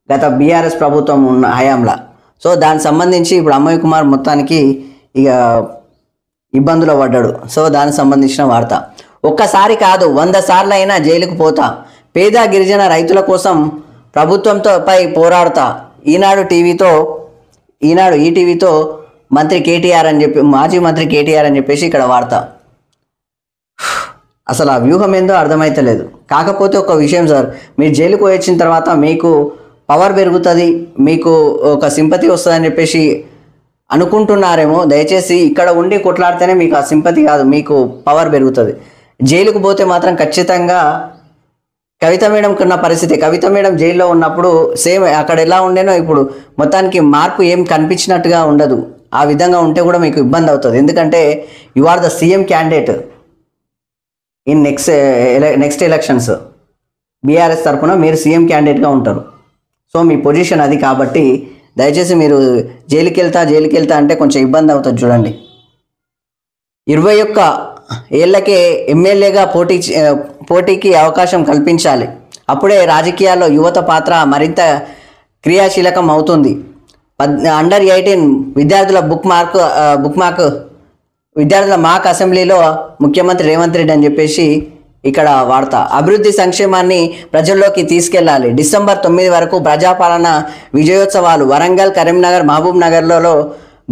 గత బీఆర్ఎస్ ప్రభుత్వం ఉన్న హయాంలా. సో దానికి సంబంధించి ఇప్పుడు అమయ్ కుమార్ మొత్తానికి ఇక ఇబ్బందులు పడ్డాడు. సో దానికి సంబంధించిన వార్త. ఒక్కసారి కాదు 100 సార్లు అయినా జైలుకు పోతా. పేద గిరిజన రైతుల కోసం ప్రభుత్వంపై పోరాడతా. ఈటీవీతో మంత్రి కేటీఆర్ అని చెప్పి మాజీ మంత్రి కేటీఆర్ అని చెప్పేసి ఇక్కడ వార్త. అసలు ఆ వ్యూహం ఏందో అర్థమైతలేదు. కాకపోతే ఒక విషయం సార్, మీరు జైలుకు వచ్చిన తర్వాత మీకు పవర్ పెరుగుతుంది, మీకు ఒక సింపతి వస్తుందని చెప్పేసి అనుకుంటున్నారేమో. దయచేసి ఇక్కడ ఉండి కొట్లాడితేనే మీకు ఆ సింపతి కాదు, మీకు పవర్ పెరుగుతుంది. జైలుకు పోతే మాత్రం ఖచ్చితంగా కవిత మేడం కున్న పరిస్థితి, కవిత మేడం జైల్లో ఉన్నప్పుడు సేమ్ అక్కడ ఎలా ఉండేనో ఇప్పుడు మొత్తానికి మార్పు ఏం కనిపించినట్టుగా ఉండదు. ఆ విధంగా ఉంటే కూడా మీకు ఇబ్బంది అవుతుంది. ఎందుకంటే you are the CM candidate in next elections. BRS తరఫున మీరు సీఎం క్యాండిడేట్గా ఉంటారు. సో మీ పొజిషన్ అది. కాబట్టి దయచేసి మీరు జైలుకి వెళ్తా అంటే కొంచెం ఇబ్బంది అవుతుంది. చూడండి, 21 ఏళ్లకే ఎమ్మెల్యేగా పోటీకి అవకాశం కల్పించాలి. అప్పుడే రాజకీయాల్లో యువత పాత్ర మరింత క్రియాశీలకం అవుతుంది. అండర్ 18 విద్యార్థుల విద్యార్థుల మాక్ అసెంబ్లీలో ముఖ్యమంత్రి రేవంత్ రెడ్డి అని చెప్పేసి ఇక్కడ వార్త. అభివృద్ధి సంక్షేమాన్ని ప్రజల్లోకి తీసుకెళ్లాలి. డిసెంబర్ 9 వరకు ప్రజాపాలన విజయోత్సవాలు. వరంగల్, కరీంనగర్, మహబూబ్ నగర్లలో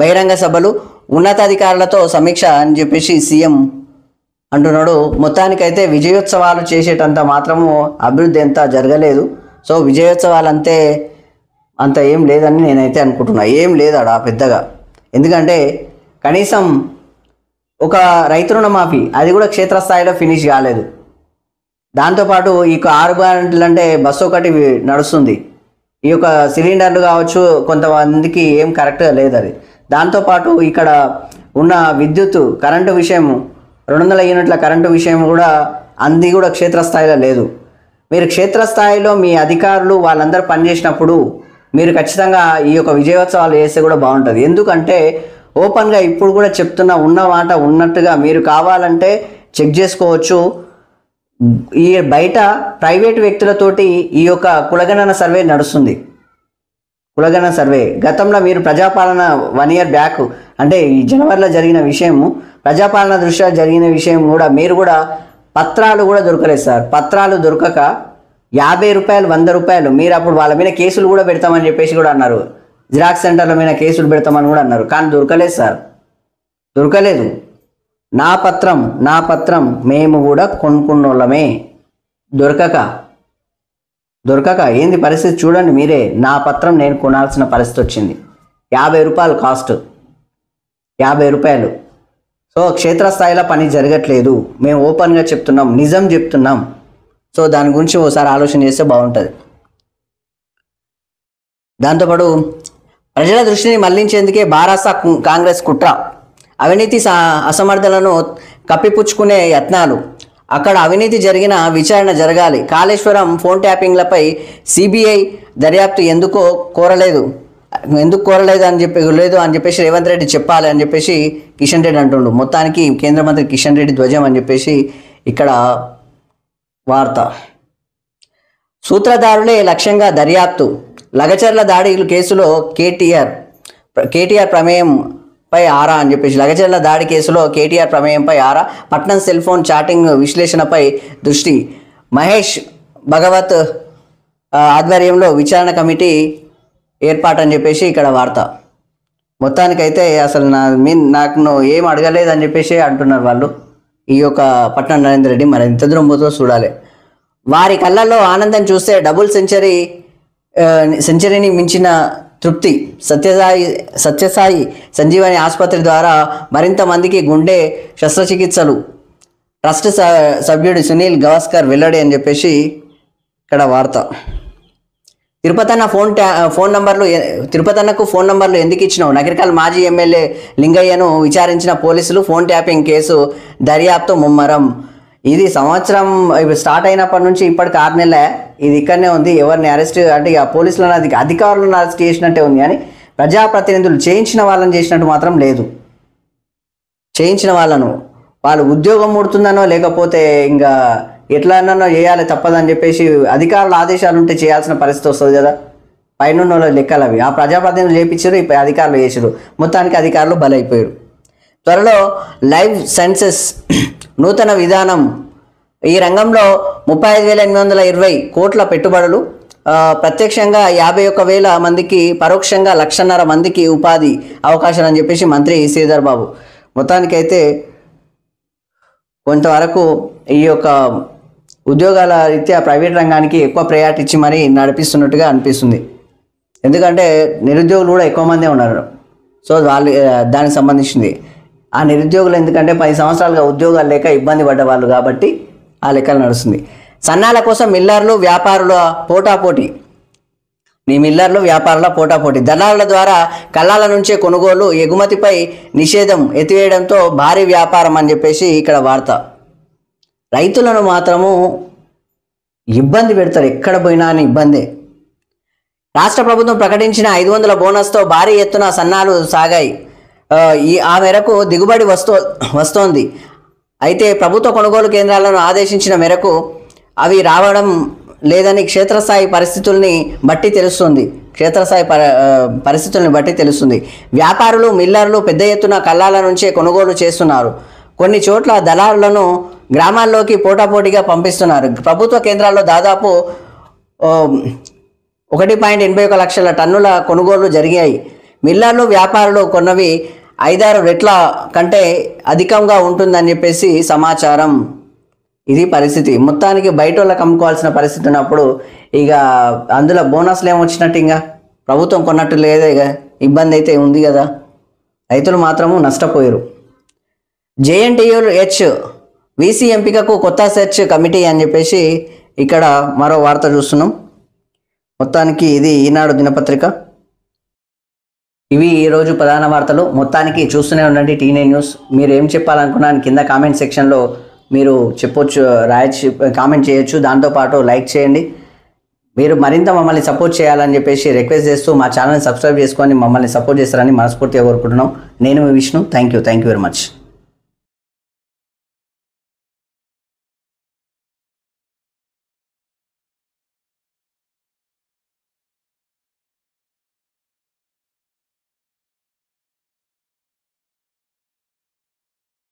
బహిరంగ సభలు, ఉన్నతాధికారులతో సమీక్ష అని చెప్పేసి సీఎం అంటున్నాడు. మొత్తానికైతే విజయోత్సవాలు చేసేటంత మాత్రము అభివృద్ధి ఎంత జరగలేదు. సో విజయోత్సవాలు అంత ఏం లేదని నేనైతే అనుకుంటున్నా. ఏం లేదాడా పెద్దగా. ఎందుకంటే కనీసం ఒక రైతు రుణమాఫీ అది కూడా క్షేత్రస్థాయిలో ఫినిష్ కాలేదు. దాంతోపాటు ఈ 6 గంటలు అంటే బస్సు ఒకటి నడుస్తుంది. ఈ యొక్క సిలిండర్లు కావచ్చు కొంతమందికి ఏం కరెక్ట్గా లేదు అది. దాంతోపాటు ఇక్కడ ఉన్న విద్యుత్ కరెంటు విషయం 200 యూనిట్ల కరెంటు విషయం కూడా అంది కూడా క్షేత్రస్థాయిలో లేదు. మీరు క్షేత్రస్థాయిలో మీ అధికారులు వాళ్ళందరూ పనిచేసినప్పుడు మీరు ఖచ్చితంగా ఈ యొక్క విజయోత్సవాలు చేస్తే కూడా బాగుంటుంది. ఎందుకంటే ఓపెన్గా ఇప్పుడు కూడా చెప్తున్నా, ఉన్న మాట ఉన్నట్టుగా మీరు కావాలంటే చెక్ చేసుకోవచ్చు. ఈ బయట ప్రైవేట్ వ్యక్తులతోటి ఈ యొక్క కులగణన సర్వే నడుస్తుంది. కులగణన సర్వే గతంలో మీరు ప్రజాపాలన 1 year బ్యాక్ అంటే ఈ జనవరిలో జరిగిన విషయము, ప్రజాపాలన దృష్ట్యా జరిగిన విషయం కూడా మీరు కూడా పత్రాలు కూడా దొరకలేదు సార్. పత్రాలు దొరకక 50 రూపాయలు 100 రూపాయలు మీరు అప్పుడు వాళ్ళ మీద కేసులు కూడా పెడతామని చెప్పేసి కూడా అన్నారు. జిరాక్స్ సెంటర్ల మీద కేసులు పెడతామని కూడా అన్నారు. కానీ దొరకలేదు సార్, దొరకలేదు. నా పత్రం మేము కూడా కొనుక్కున్నోళ్ళమే. దొరకక ఏంది పరిస్థితి చూడండి మీరే. నా పత్రం నేను కొనాల్సిన పరిస్థితి వచ్చింది. 50 రూపాయలు కాస్ట్, 50 రూపాయలు. సో క్షేత్రస్థాయిలో పని జరగట్లేదు. మేము ఓపెన్గా చెప్తున్నాం, నిజం చెప్తున్నాం. సో దాని గురించి ఒకసారి ఆలోచన చేస్తే బాగుంటుంది. దాంతోపాటు ప్రజల దృష్టిని మళ్లించేందుకే బారాసా కాంగ్రెస్ కుట్ర. అవినీతి అసమర్థలను కప్పిపుచ్చుకునే యత్నాలు, అక్కడ అవినీతి జరిగిన విచారణ జరగాలి, కాళేశ్వరం ఫోన్ ట్యాపింగ్లపై సిబిఐ దర్యాప్తు ఎందుకు కోరలేదు అని చెప్పేసి రేవంత్ రెడ్డి చెప్పాలి అని చెప్పేసి కిషన్ రెడ్డి అంటుండు. మొత్తానికి కేంద్ర మంత్రి కిషన్ రెడ్డి ధ్వజం అని చెప్పేసి ఇక్కడ వార్త. సూత్రధారులే లక్ష్యంగా దర్యాప్తు, లగచర్ల దాడి కేసులో కేటీఆర్ ప్రమేయంపై ఆరా అని చెప్పేసి లగచర్ల దాడి కేసులో కేటీఆర్ ప్రమేయంపై ఆరా, పట్నం సెల్ ఫోన్ చాటింగ్ విశ్లేషణపై దృష్టి, మహేష్ భగవత్ ఆధ్వర్యంలో విచారణ కమిటీ ఏర్పాటు అని చెప్పేసి ఇక్కడ వార్త. మొత్తానికైతే అసలు నాకు ఏం అడగలేదని చెప్పేసి అంటున్నారు వాళ్ళు, ఈ యొక్క పట్నం నరేందర్ రెడ్డి. మరి ఎంత దూరం పోతుందో చూడాలి. వారి కళ్ళల్లో ఆనందం చూస్తే డబుల్ సెంచరీని మించిన తృప్తి, సత్యసాయి సంజీవని ఆసుపత్రి ద్వారా మరింత మందికి గుండె శస్త్రచికిత్సలు, ట్రస్ట్ సభ్యుడు సునీల్ గవాస్కర్ వెల్లడి అని చెప్పేసి ఇక్కడ వార్త. తిరుపతన్నకు ఫోన్ నంబర్లు ఎందుకు ఇచ్చినావు? నగరికల్ మాజీ ఎమ్మెల్యే లింగయ్యను విచారించిన పోలీసులు, ఫోన్ ట్యాపింగ్ కేసు దర్యాప్తు ముమ్మరం. ఇది సంవత్సరం స్టార్ట్ అయినప్పటి నుంచి ఇప్పటికి 6 నెలలే ఇది ఇక్కడనే ఉంది. ఎవరిని అరెస్ట్ అంటే ఇక పోలీసులను అధికారులను అరెస్ట్ చేసినట్టే ఉంది, కానీ ప్రజాప్రతినిధులు చేయించిన వాళ్ళని చేసినట్టు మాత్రం లేదు. చేయించిన వాళ్ళు ఉద్యోగం ముడుతుందనో లేకపోతే ఇంకా ఎట్లనో చేయాలి తప్పదని చెప్పేసి అధికారుల ఆదేశాలు ఉంటే చేయాల్సిన పరిస్థితి వస్తుంది కదా. పైన లెక్కలు అవి ఆ ప్రజాప్రతినిధులు చేయించారు, ఇప్పుడు అధికారులు చేసారు. మొత్తానికి అధికారులు బలైపోయారు. త్వరలో లైవ్ సెన్సెస్ నూతన విధానం, ఈ రంగంలో 35,820 కోట్ల పెట్టుబడులు, ప్రత్యక్షంగా 51,000 మందికి, పరోక్షంగా 1,50,000 మందికి ఉపాధి అవకాశాలు అని చెప్పేసి మంత్రి శ్రీధర్ బాబు. మొత్తానికైతే కొంతవరకు ఈ యొక్క ఉద్యోగాల రీత్యా ప్రైవేట్ రంగానికి ఎక్కువ ప్రయారిటీ ఇచ్చి మరీ నడిపిస్తున్నట్టుగా అనిపిస్తుంది. ఎందుకంటే నిరుద్యోగులు కూడా ఎక్కువ మందే ఉన్నారు. సో వాళ్ళు దానికి సంబంధించింది. ఆ నిరుద్యోగులు ఎందుకంటే 10 సంవత్సరాలుగా ఉద్యోగాలు లేక ఇబ్బంది పడ్డ వాళ్ళు కాబట్టి ఆ లెక్కలు నడుస్తుంది. సన్నాల కోసం మిల్లర్లు వ్యాపారుల పోటాపోటీ, దళారుల ద్వారా కళ్ళాల నుంచే కొనుగోలు, ఎగుమతిపై నిషేధం ఎత్తివేయడంతో భారీ వ్యాపారం అని చెప్పేసి ఇక్కడ వార్త. రైతులను మాత్రము ఇబ్బంది పెడతారు, ఎక్కడ పోయినా అని ఇబ్బందే. రాష్ట్ర ప్రభుత్వం ప్రకటించిన 500 బోనస్తో భారీ ఎత్తున సన్నాలు సాగాయి. ఆ మేరకు దిగుబడి వస్తోంది. అయితే ప్రభుత్వ కొనుగోలు కేంద్రాలను ఆదేశించిన మేరకు అవి రావడం లేదని క్షేత్రస్థాయి పరిస్థితుల్ని బట్టి తెలుస్తుంది. వ్యాపారులు, మిల్లర్లు పెద్ద ఎత్తున కళ్ళాల నుంచే కొనుగోలు చేస్తున్నారు. కొన్ని చోట్ల దళారులను గ్రామాల్లోకి పోటాపోటీగా పంపిస్తున్నారు. ప్రభుత్వ కేంద్రాల్లో దాదాపు 1.81 లక్షల టన్నుల కొనుగోలు జరిగాయి. మిల్లర్లు, వ్యాపారులు కొన్నవి 5-6 రెట్ల కంటే అధికంగా ఉంటుందని చెప్పేసి సమాచారం. ఇది పరిస్థితి. మొత్తానికి బయట వాళ్ళకి అమ్ముకోవాల్సిన పరిస్థితి ఉన్నప్పుడు ఇక అందులో బోనస్లు ఏమొచ్చినట్టు ఇంకా ప్రభుత్వం కొన్నట్టు లేదే, ఇబ్బంది అయితే ఉంది కదా. రైతులు మాత్రము నష్టపోయారు. JNTUH వీసీ ఎంపికకు కొత్త సెర్చ్ కమిటీ అని చెప్పేసి ఇక్కడ మరో వార్త చూస్తున్నాం. మొత్తానికి ఇది ఈనాడు దినపత్రిక. ఇవి ఈరోజు ప్రధాన వార్తలు. మొత్తానికి చూస్తూనే ఉండండి T9 న్యూస్. మీరు ఏం చెప్పాలనుకున్నాను కింద కామెంట్ సెక్షన్లో మీరు చెప్పొచ్చు, కామెంట్ చేయొచ్చు. దాంతోపాటు లైక్ చేయండి. మీరు మరింత మమ్మల్ని సపోర్ట్ చేయాలని చెప్పేసి రిక్వెస్ట్ చేస్తూ మా ఛానల్ని సబ్స్క్రైబ్ చేసుకొని మమ్మల్ని సపోర్ట్ చేస్తారని మనస్ఫూర్తిగా కోరుకుంటున్నాం. నేను మీ Vishnu. Thank you very much.